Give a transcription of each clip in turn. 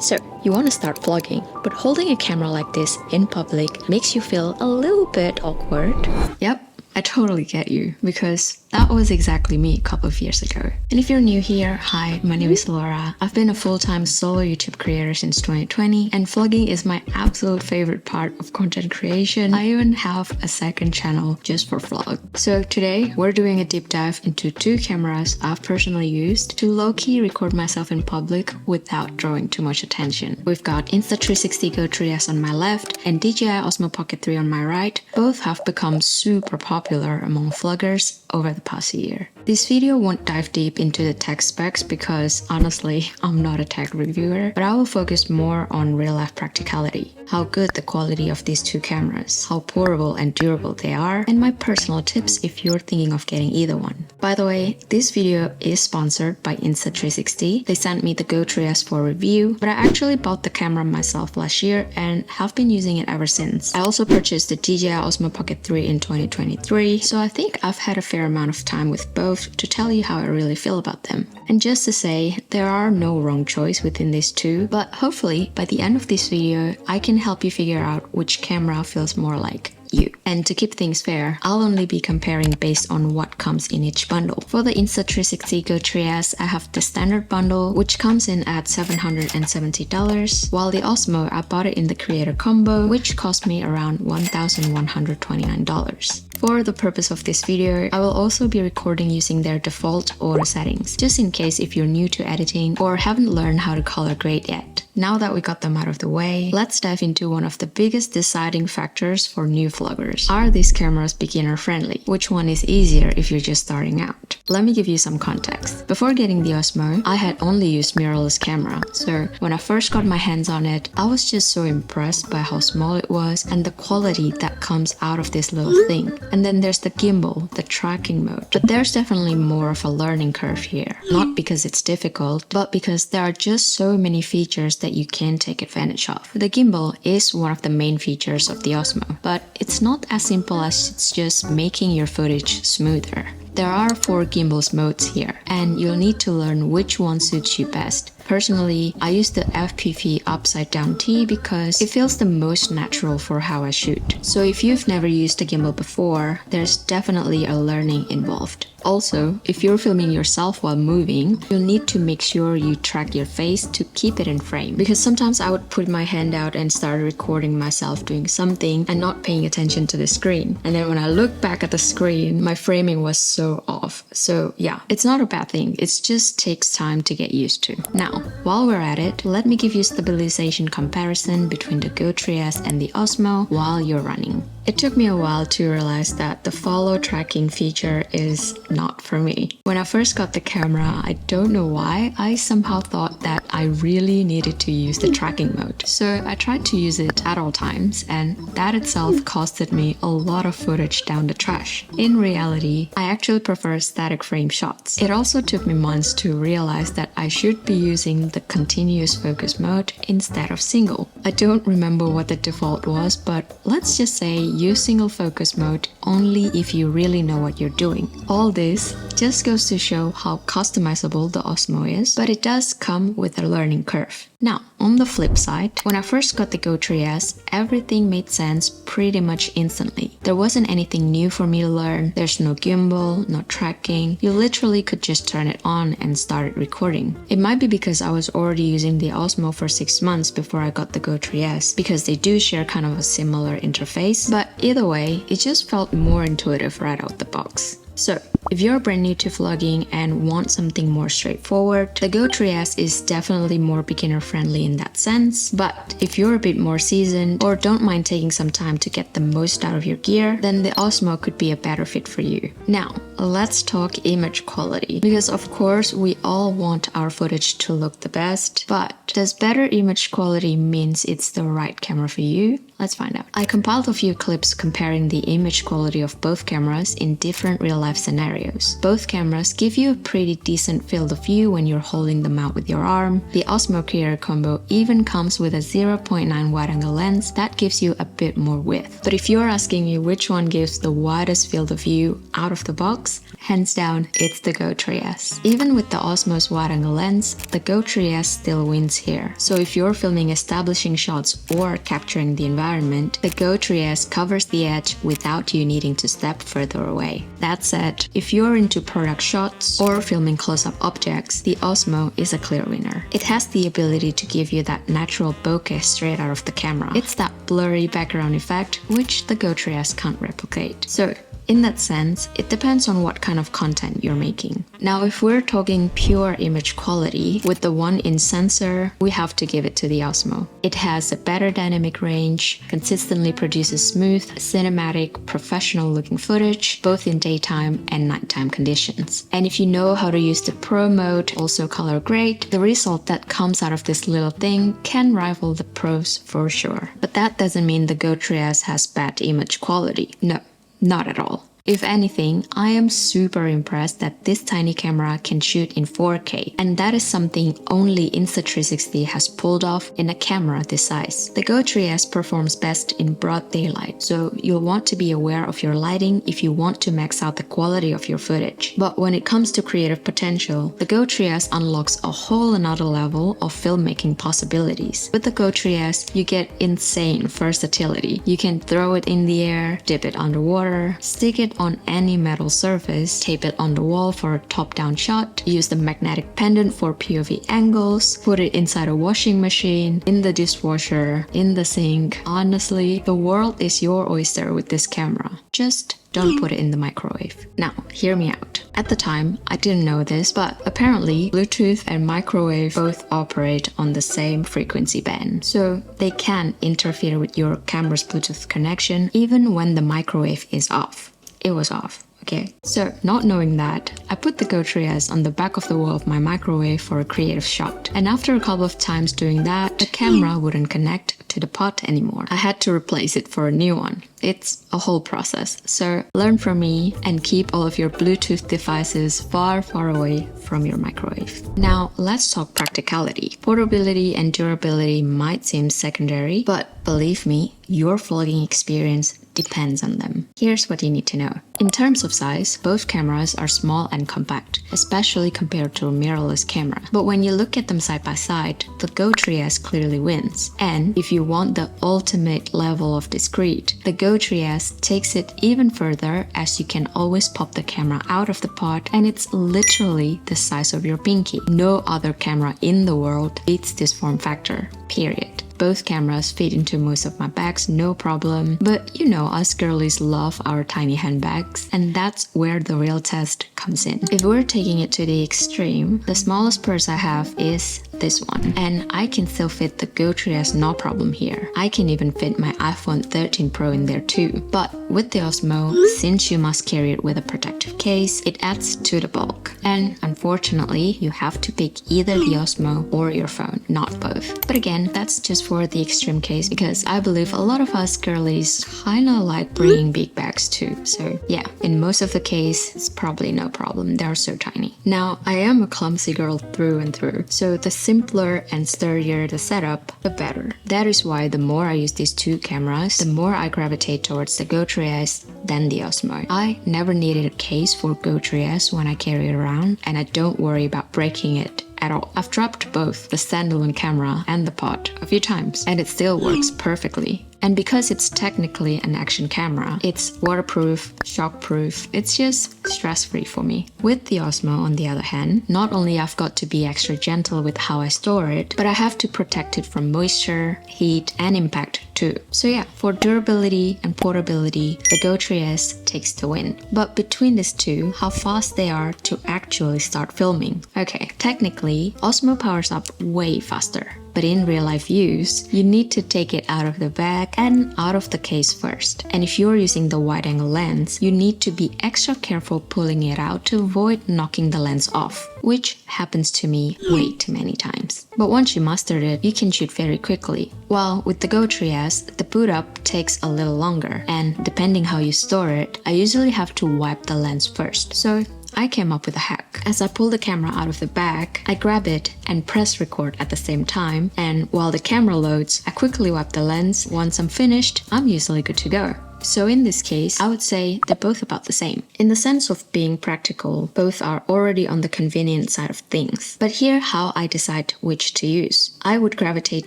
So, you want to start vlogging, but holding a camera like this in public makes you feel a little bit awkward. Yep, I totally get you, because that was exactly me a couple of years ago. And if you're new here, hi, my name is Laura. I've been a full-time solo YouTube creator since 2020, and vlogging is my absolute favorite part of content creation. I even have a second channel just for vlog. So today, we're doing a deep dive into two cameras I've personally used to low-key record myself in public without drawing too much attention. We've got Insta360 GO 3S on my left and DJI Osmo Pocket 3 on my right. Both have become super popular among vloggers over the past year. This video won't dive deep into the tech specs because honestly, I'm not a tech reviewer, but I will focus more on real-life practicality, how good the quality of these two cameras, how portable and durable they are, and my personal tips if you're thinking of getting either one. By the way, this video is sponsored by Insta360. They sent me the GO 3S for review, but I actually bought the camera myself last year and have been using it ever since. I also purchased the DJI Osmo Pocket 3 in 2023, so I think I've had a fair amount of time with both to tell you how I really feel about them. And just to say, there are no wrong choice within these two, but hopefully by the end of this video, I can help you figure out which camera feels more like you. And to keep things fair, I'll only be comparing based on what comes in each bundle. For the Insta360 GO 3S, I have the standard bundle, which comes in at $770, while the Osmo, I bought it in the creator combo, which cost me around $1,129. For the purpose of this video, I will also be recording using their default auto settings, just in case if you're new to editing or haven't learned how to color grade yet. Now that we got them out of the way, let's dive into one of the biggest deciding factors for new vloggers. Are these cameras beginner friendly? Which one is easier if you're just starting out? Let me give you some context. Before getting the Osmo, I had only used mirrorless camera, so when I first got my hands on it, I was just so impressed by how small it was and the quality that comes out of this little thing. And then there's the gimbal, the tracking mode. But there's definitely more of a learning curve here. Not because it's difficult, but because there are just so many features that you can take advantage of. The gimbal is one of the main features of the Osmo, but it's not as simple as it's just making your footage smoother. There are 4 gimbal modes here, and you'll need to learn which one suits you best. Personally, I use the FPV upside down T because it feels the most natural for how I shoot. So if you've never used a gimbal before, there's definitely a learning involved. Also, if you're filming yourself while moving, you'll need to make sure you track your face to keep it in frame. Because sometimes I would put my hand out and start recording myself doing something and not paying attention to the screen. And then when I look back at the screen, my framing was so off. So yeah, it's not a bad thing. It just takes time to get used to. Now, while we're at it, let me give you a stabilization comparison between the GO 3S and the Osmo while you're running. It took me a while to realize that the follow tracking feature is not for me. When I first got the camera, I don't know why, I somehow thought that I really needed to use the tracking mode. So I tried to use it at all times, and that itself costed me a lot of footage down the trash. In reality, I actually prefer static frame shots. It also took me months to realize that I should be using the continuous focus mode instead of single. I don't remember what the default was, but let's just say use single focus mode only if you really know what you're doing. All this just goes to show how customizable the Osmo is, but it does come with a learning curve. Now, on the flip side, when I first got the GO 3S, everything made sense pretty much instantly. There wasn't anything new for me to learn. There's no gimbal, no tracking. You literally could just turn it on and start recording. It might be because I was already using the Osmo for 6 months before I got the GO 3S, because they do share kind of a similar interface, but either way, it just felt more intuitive right out the box. So, if you're brand new to vlogging and want something more straightforward, the GO 3S is definitely more beginner friendly in that sense. But if you're a bit more seasoned or don't mind taking some time to get the most out of your gear, then the Osmo could be a better fit for you. Now, let's talk image quality, because of course we all want our footage to look the best, but does better image quality means it's the right camera for you? Let's find out. I compiled a few clips comparing the image quality of both cameras in different real-life scenarios. Both cameras give you a pretty decent field of view when you're holding them out with your arm. The Osmo Creator Combo even comes with a 0.9 wide-angle lens that gives you a bit more width. But if you're asking me which one gives the widest field of view out of the box, hands down, it's the Go 3S. Even with the Osmo's wide-angle lens, the Go 3S still wins here. So if you're filming establishing shots or capturing the environment, the Go 3S covers the edge without you needing to step further away. That said, if you're into product shots or filming close-up objects, the Osmo is a clear winner. It has the ability to give you that natural bokeh straight out of the camera. It's that blurry background effect which the Go 3S can't replicate. So in that sense, it depends on what kind of content you're making. Now, if we're talking pure image quality, with the 1-inch sensor, we have to give it to the Osmo. It has a better dynamic range, consistently produces smooth, cinematic, professional-looking footage, both in daytime and nighttime conditions. And if you know how to use the Pro mode, also color grade, the result that comes out of this little thing can rival the Pros for sure. But that doesn't mean the Go 3S has bad image quality. No. Not at all. If anything, I am super impressed that this tiny camera can shoot in 4K, and that is something only Insta360 has pulled off in a camera this size. The Go 3S performs best in broad daylight, so you'll want to be aware of your lighting if you want to max out the quality of your footage. But when it comes to creative potential, the Go 3S unlocks a whole another level of filmmaking possibilities. With the Go 3S, you get insane versatility. You can throw it in the air, dip it underwater, stick it on any metal surface, tape it on the wall for a top-down shot, use the magnetic pendant for POV angles, put it inside a washing machine, in the dishwasher, in the sink. Honestly, the world is your oyster with this camera. Just don't put it in the microwave. Now, hear me out. At the time, I didn't know this, but apparently Bluetooth and microwave both operate on the same frequency band. So they can interfere with your camera's Bluetooth connection even when the microwave is off. It was off. Okay, so not knowing that, I put the Go 3S on the back of the wall of my microwave for a creative shot. And after a couple of times doing that, the camera wouldn't connect to the pot anymore. I had to replace it for a new one. It's a whole process. So learn from me and keep all of your Bluetooth devices far, far away from your microwave. Now, let's talk practicality. Portability and durability might seem secondary, but believe me, your vlogging experience depends on them. Here's what you need to know. In terms of size, both cameras are small and compact, especially compared to a mirrorless camera. But when you look at them side by side, the Go 3S clearly wins. And if you want the ultimate level of discreet, the Go 3S takes it even further, as you can always pop the camera out of the pot and it's literally the size of your pinky. No other camera in the world beats this form factor, period. Both cameras fit into most of my bags, no problem. But you know, us girlies love our tiny handbags, and that's where the real test comes in. If we're taking it to the extreme, the smallest purse I have is this one, and I can still fit the Go 3S no problem here. I can even fit my iPhone 13 Pro in there too. But with the Osmo, since you must carry it with a protective case, it adds to the bulk. And unfortunately, you have to pick either the Osmo or your phone, not both. But again, that's just for the extreme case, because I believe a lot of us girlies kinda like bringing big bags too. So yeah, in most of the case, it's probably no problem. They're so tiny. Now, I am a clumsy girl through and through, so the simpler and sturdier the setup, the better. That is why the more I use these two cameras, the more I gravitate towards the Go 3S than the Osmo. I never needed a case for Go 3S when I carry it around, and I don't worry about breaking it at all. I've dropped both the standalone camera and the pod a few times, and it still works perfectly. And because it's technically an action camera, it's waterproof, shockproof, it's just stress-free for me. With the Osmo, on the other hand, not only I've got to be extra gentle with how I store it, but I have to protect it from moisture, heat, and impact too. So yeah, for durability and portability, the Go 3S takes the win. But between these two, how fast they are to actually start filming. Okay, technically, Osmo powers up way faster. But in real life use, you need to take it out of the bag and out of the case first. And if you're using the wide-angle lens, you need to be extra careful pulling it out to avoid knocking the lens off, which happens to me way too many times. But once you mastered it, you can shoot very quickly. While with the Go 3S, the boot up takes a little longer, and depending how you store it, I usually have to wipe the lens first. So I came up with a hack. As I pull the camera out of the bag, I grab it and press record at the same time, and while the camera loads, I quickly wipe the lens. Once I'm finished, I'm usually good to go. So in this case, I would say they're both about the same. In the sense of being practical, both are already on the convenient side of things. But here how I decide which to use. I would gravitate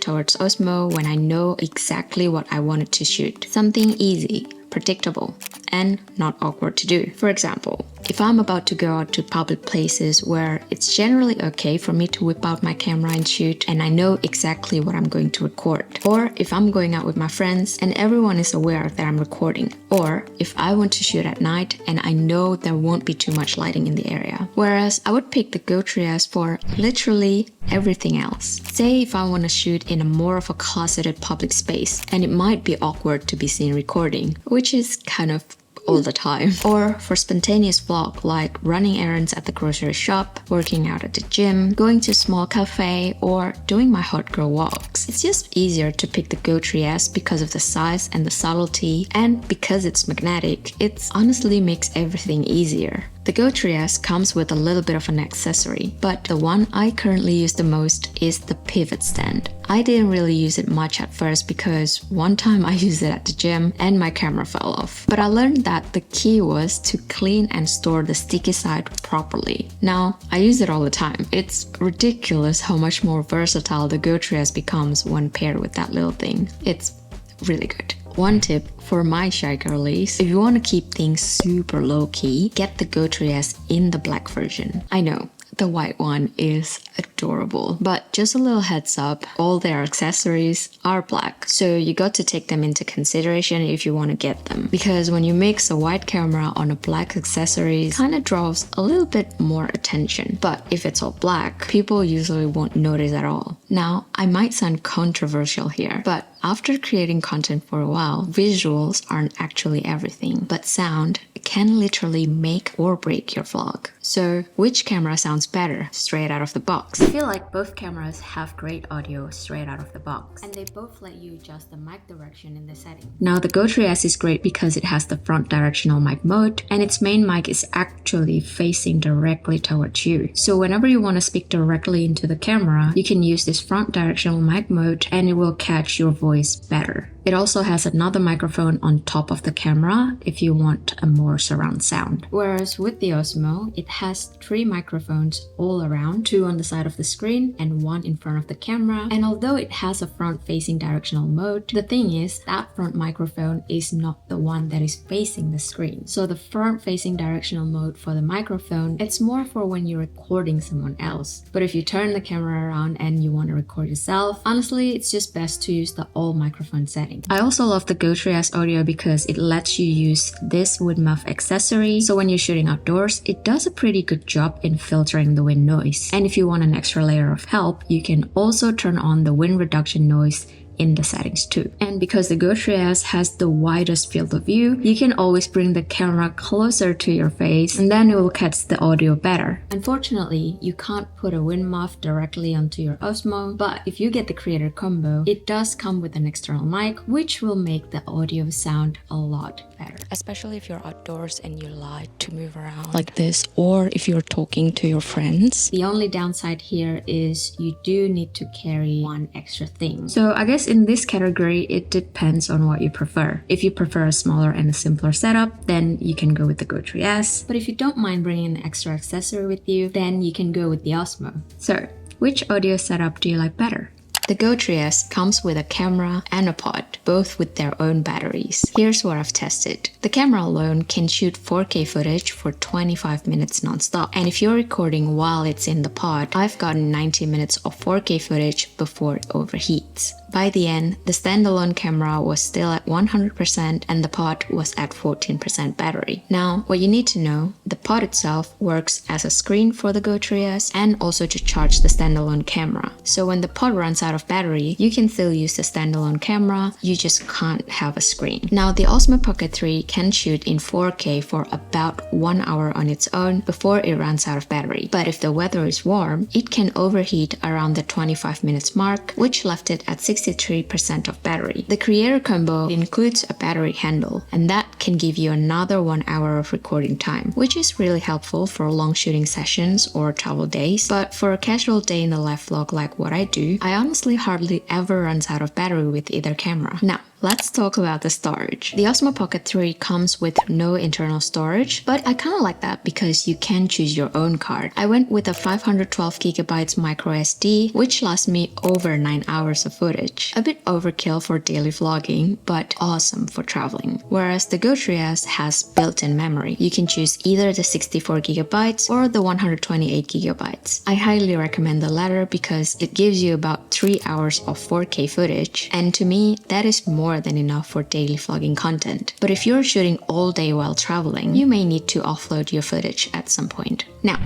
towards Osmo when I know exactly what I wanted to shoot. Something easy, predictable, and not awkward to do. For example, if I'm about to go out to public places where it's generally okay for me to whip out my camera and shoot and I know exactly what I'm going to record. Or if I'm going out with my friends and everyone is aware that I'm recording. Or if I want to shoot at night and I know there won't be too much lighting in the area. Whereas I would pick the Go 3S for literally everything else. Say if I want to shoot in a more of a closeted public space and it might be awkward to be seen recording, which is kind of all the time. Or for spontaneous vlog like running errands at the grocery shop, working out at the gym, going to a small cafe, or doing my hot girl walks. It's just easier to pick the Go 3S because of the size and the subtlety, and because it's magnetic, it honestly makes everything easier. The Go 3S comes with a little bit of an accessory, but the one I currently use the most is the pivot stand. I didn't really use it much at first because one time I used it at the gym and my camera fell off. But I learned that the key was to clean and store the sticky side properly. Now, I use it all the time. It's ridiculous how much more versatile the Go 3S becomes when paired with that little thing. It's really good. One tip for my shy girlies, if you want to keep things super low-key, get the Go 3S in the black version. I know, the white one is adorable, but just a little heads up, all their accessories are black, so you got to take them into consideration if you want to get them, because when you mix a white camera on a black accessory, it kind of draws a little bit more attention. But if it's all black, people usually won't notice at all. Now, I might sound controversial here, but after creating content for a while, visuals aren't actually everything, but sound can literally make or break your vlog. So, which camera sounds better straight out of the box? I feel like both cameras have great audio straight out of the box, and they both let you adjust the mic direction in the setting. Now, the Go 3S is great because it has the front directional mic mode, and its main mic is actually facing directly towards you. So whenever you want to speak directly into the camera, you can use this front directional mic mode and it will catch your voice better. It also has another microphone on top of the camera if you want a more surround sound. Whereas with the Osmo, it has 3 microphones all around, 2 on the side of the screen and 1 in front of the camera. And although it has a front-facing directional mode, the thing is that front microphone is not the one that is facing the screen. So the front-facing directional mode for the microphone, it's more for when you're recording someone else. But if you turn the camera around and you want to record yourself, honestly, it's just best to use the all microphone setting. I also love the Go 3S audio because it lets you use this wind muff accessory, so when you're shooting outdoors, it does a pretty good job in filtering the wind noise. And if you want an extra layer of help, you can also turn on the wind reduction noise in the settings too. And because the Go 3S has the widest field of view, you can always bring the camera closer to your face and then it will catch the audio better. Unfortunately, you can't put a wind muff directly onto your Osmo, but if you get the creator combo, it does come with an external mic, which will make the audio sound a lot better. Especially if you're outdoors and you like to move around like this, or if you're talking to your friends. The only downside here is you do need to carry one extra thing. So I guess in this category, it depends on what you prefer. If you prefer a smaller and a simpler setup, then you can go with the Go 3S. But if you don't mind bringing an extra accessory with you, then you can go with the Osmo. So, which audio setup do you like better? The Go 3S comes with a camera and a pod, both with their own batteries. Here's what I've tested. The camera alone can shoot 4K footage for 25 minutes non-stop. And if you're recording while it's in the pod, I've gotten 90 minutes of 4K footage before it overheats. By the end, the standalone camera was still at 100% and the pod was at 14% battery. Now, what you need to know, the pod itself works as a screen for the Go 3S and also to charge the standalone camera. So when the pod runs out of battery, you can still use the standalone camera, you just can't have a screen. Now, the Osmo Pocket 3 can shoot in 4K for about 1 hour on its own before it runs out of battery. But if the weather is warm, it can overheat around the 25 minutes mark, which left it at 63% of battery. The Creator Combo includes a battery handle, and that can give you another 1 hour of recording time, which is really helpful for long shooting sessions or travel days. But for a casual day in the life vlog like what I do, I honestly honestly hardly ever runs out of battery with either camera. Now, let's talk about the storage. The Osmo Pocket 3 comes with no internal storage, but I kinda like that because you can choose your own card. I went with a 512GB microSD, which lasts me over 9 hours of footage. A bit overkill for daily vlogging, but awesome for traveling. Whereas the Go 3S has built-in memory. You can choose either the 64GB or the 128GB. I highly recommend the latter because it gives you about 3 hours of 4K footage, and to me, that is more than enough for daily vlogging content. But if you're shooting all day while traveling, you may need to offload your footage at some point. Now,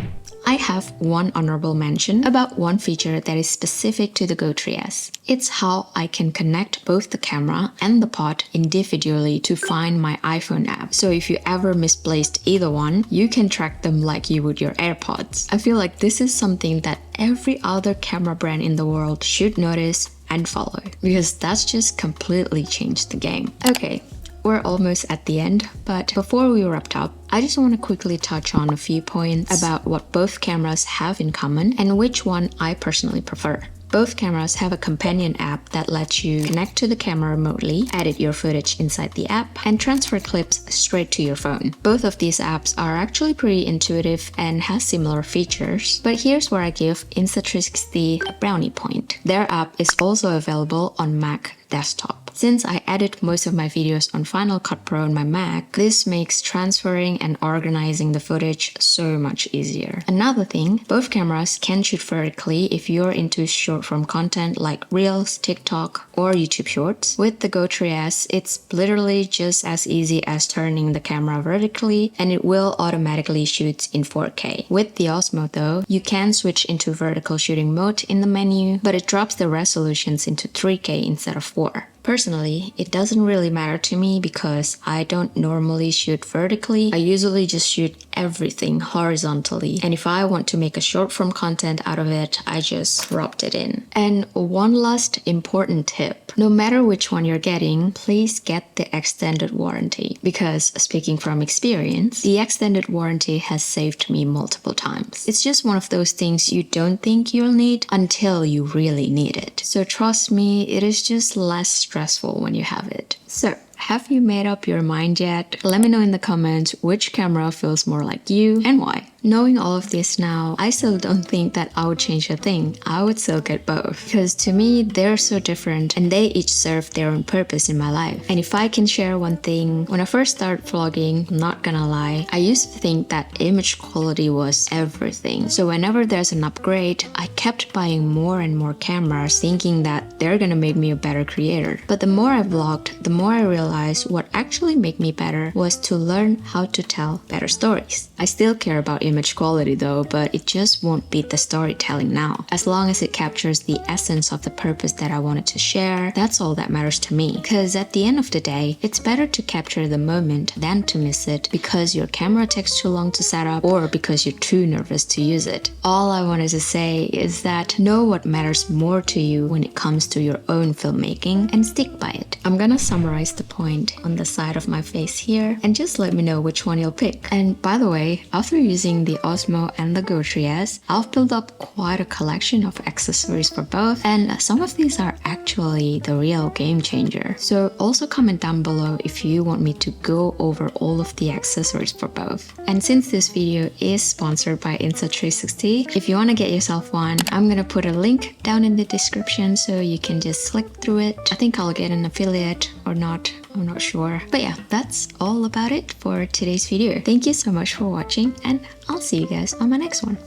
I have one honorable mention about one feature that is specific to the Go 3S. It's how I can connect both the camera and the pod individually to find my iPhone app. So if you ever misplaced either one, you can track them like you would your AirPods. I feel like this is something that every other camera brand in the world should notice and follow, because that's just completely changed the game. Okay, we're almost at the end, but before we wrap up, I just want to quickly touch on a few points about what both cameras have in common and which one I personally prefer. Both cameras have a companion app that lets you connect to the camera remotely, edit your footage inside the app, and transfer clips straight to your phone. Both of these apps are actually pretty intuitive and has similar features, but here's where I give Insta360 a brownie point. Their app is also available on Mac desktop. Since I edit most of my videos on Final Cut Pro on my Mac, this makes transferring and organizing the footage so much easier. Another thing, both cameras can shoot vertically if you're into short form content like Reels, TikTok, or YouTube Shorts. With the Go 3S, it's literally just as easy as turning the camera vertically and it will automatically shoot in 4K. With the Osmo though, you can switch into vertical shooting mode in the menu, but it drops the resolutions into 3K instead of 4. Personally, it doesn't really matter to me because I don't normally shoot vertically. I usually just shoot everything horizontally. And if I want to make a short form content out of it, I just rubbed it in. And one last important tip. No matter which one you're getting, please get the extended warranty. Because speaking from experience, the extended warranty has saved me multiple times. It's just one of those things you don't think you'll need until you really need it. So trust me, it is just less stressful when you have it. So, have you made up your mind yet? Let me know in the comments which camera feels more like you and why. Knowing all of this now, I still don't think that I would change a thing. I would still get both. Because to me, they're so different and they each serve their own purpose in my life. And if I can share one thing, when I first started vlogging, I'm not gonna lie, I used to think that image quality was everything. So whenever there's an upgrade, I kept buying more and more cameras thinking that they're gonna make me a better creator. But the more I vlogged, the more I realized what actually made me better was to learn how to tell better stories. I still care about image quality though, but it just won't beat the storytelling now. As long as it captures the essence of the purpose that I wanted to share, that's all that matters to me. Because at the end of the day, it's better to capture the moment than to miss it because your camera takes too long to set up or because you're too nervous to use it. All I wanted to say is that know what matters more to you when it comes to your own filmmaking and stick by it. I'm gonna summarize the point on the side of my face here and just let me know which one you'll pick. And by the way, after using the Osmo and the Go 3S, I've built up quite a collection of accessories for both, and some of these are actually the real game changer. So also comment down below if you want me to go over all of the accessories for both. And since this video is sponsored by Insta360, if you want to get yourself one, I'm gonna put a link down in the description so you can just click through it. I think I'll get an affiliate or not, I'm not sure. But yeah, that's all about it for today's video. Thank you so much for watching and I'll see you guys on my next one.